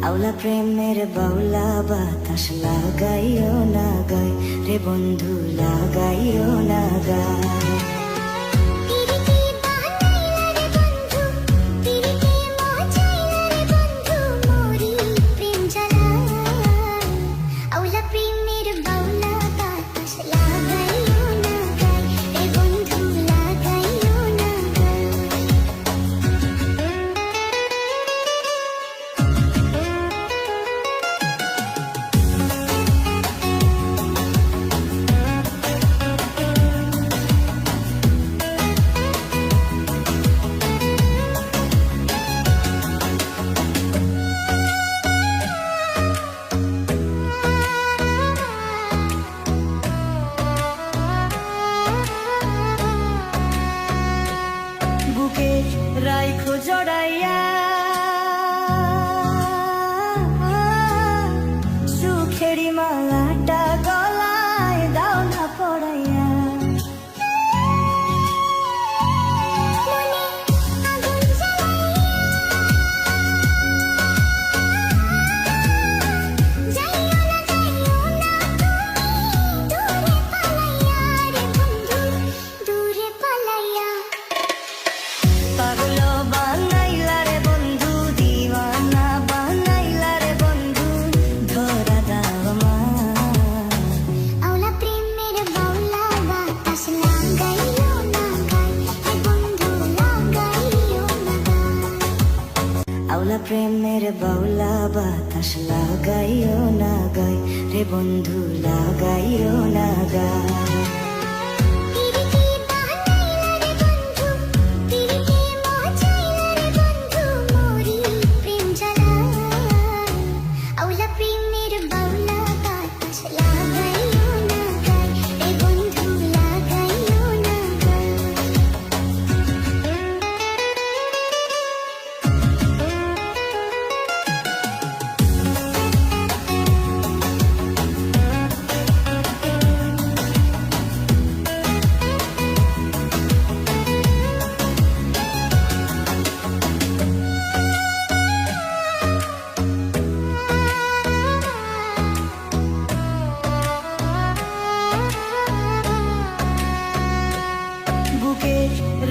আউলা প্রেমের বাউলা বাতাস লাগাইও না গায় রে বন্ধু, লাগাইও না গায়। রাইখো জড়াইয়া সুখেরি মালাটা গলায় দাও না পড়াইয়া। আউলা প্রেমের বাউলা বাতাস লাগাইও না গায় রে বন্ধু, লাগাইও না গায়।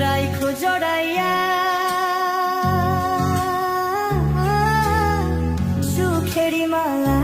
রাইখো জড়াইয়া সুখেরি মালা